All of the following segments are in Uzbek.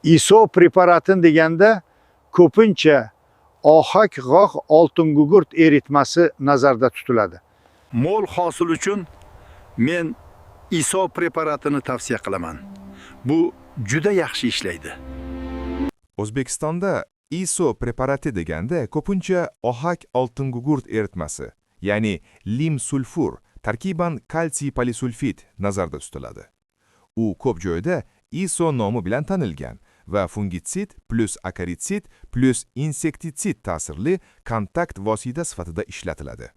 ISO preparatini deganda ko'pincha ohak g'oh oltin gugurt eritmasi nazarda tutiladi. Mo'l hosil uchun men ISO preparatini tavsiya qilaman. Bu juda yaxshi ishlaydi. O'zbekistonda ISO preparati deganda ko'pincha ohak oltin gugurt eritmasi, ya'ni lim sulfur, tarkiban kalsiy polisulfid nazarda tutiladi. U ko'p joyda ISO nomi bilan tanilgan va fungitsid plus akaritsid plus insektitsid ta'sirli kontakt vosita sifatida ishlatiladi.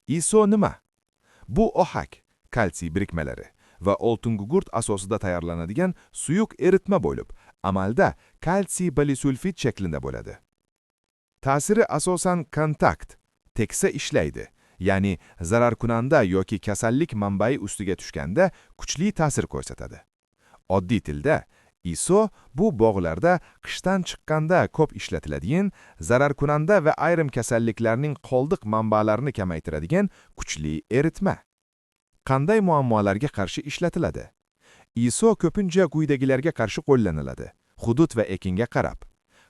ISO nima? Bu ohak, kalsiy birikmalari va oltin gugurt asosida tayyorlanadigan suyuq eritma bo'lib, amalda kalsiy polisulfid shaklida bo'ladi. Ta'siri asosan kontakt, teksa ishlaydi, ya'ni zararkunanda yoki kasallik manbai ustiga tushganda kuchli ta'sir ko'rsatadi. Oddiy tilda, ISO bu bog'larda qishdan chiqqanda ko'p ishlatiladigan, zararkunanda va ayrim kasalliklarning qoldiq manbalarini kamaytiradigan kuchli eritma. Qanday muammolarga qarshi ishlatiladi? ISO ko'pincha quyidagilarga qarshi qo'llaniladi. Hudud va ekinga qarab.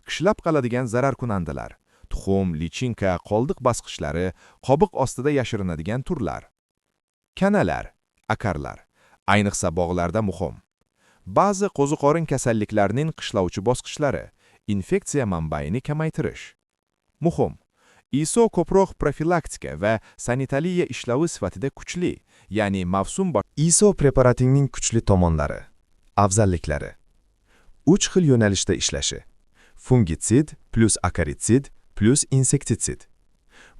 Qishlab qoladigan zararkunandalar, tuxum, lichinka, qoldiq bosqichlari, qobiq ostida yashirinadigan turlar. Kanalar, akarlar, ayniqsa bog'larda muhim. Ba'zi qo'ziqorin kasalliklarining qishlovchi bosqichlari, infeksiya manbaini kamaytirish. Muhim. ISO ko'proq profilaktika va sanitariya ishlavi sifatida kuchli, ya'ni mavsum ISO preparatining kuchli tomonlari, afzalliklari. 3 xil yo'nalishda ishlashi. Fungitsid plus akaritsid plus insektitsid.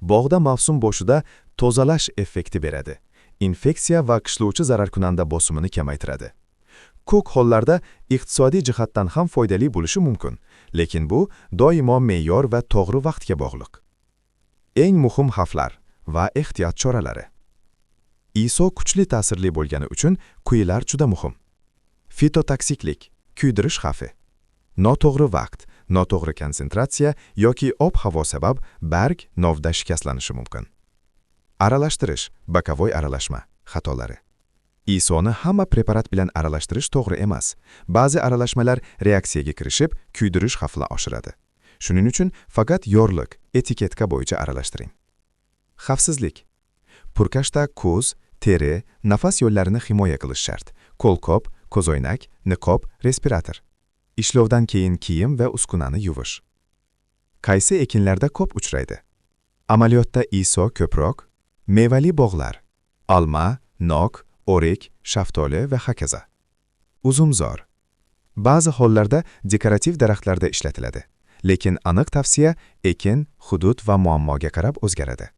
Bog'da mavsum boshida tozalash effekti beradi. Infeksiya va qishlovchi zararkunanda bosimini kamaytiradi. Ko'p hollarda iqtisodiy jihatdan ham foydali bo'lishi mumkin, lekin bu doimo me'yor va to'g'ri vaqtga bog'liq. Eng muhim xavflar va ehtiyot choralari. ISO kuchli ta'sirli bo'lgani uchun quyilar juda muhim. Fitotoksiklik, kuydirish xavfi. Noto'g'ri vaqt, noto'g'ri konsentratsiya yoki ob-havo sabab barg novda shikastlanishi mumkin. Aralashtirish, bokovoy aralashma, xatolari. ISOni hamma preparat bilan aralashtirish to'g'ri emas. Ba'zi aralashmalar reaksiyaga kirishib, kuydirish xavfini oshiradi. Shuning uchun faqat yorliq, etiketka bo'yicha aralashtiring. Xavfsizlik. Purkashda ko'z, teri, nafas yo'llarini himoya qilish shart. Qo'lqop, ko'zoynak, niqob, respirator. Ishlovdan keyin kiyim va uskunani yuvish. Qaysi ekinlarda ko'p uchraydi? Amaliyotda ISO ko'proq mevali bog'lar, olma, nok, o'rik, shaftoli va hokazo. Uzumzor. Ba'zi hollarda dekorativ daraxtlarda ishlatiladi, lekin aniq tavsiya ekin, hudud va muammoga qarab o'zgaradi.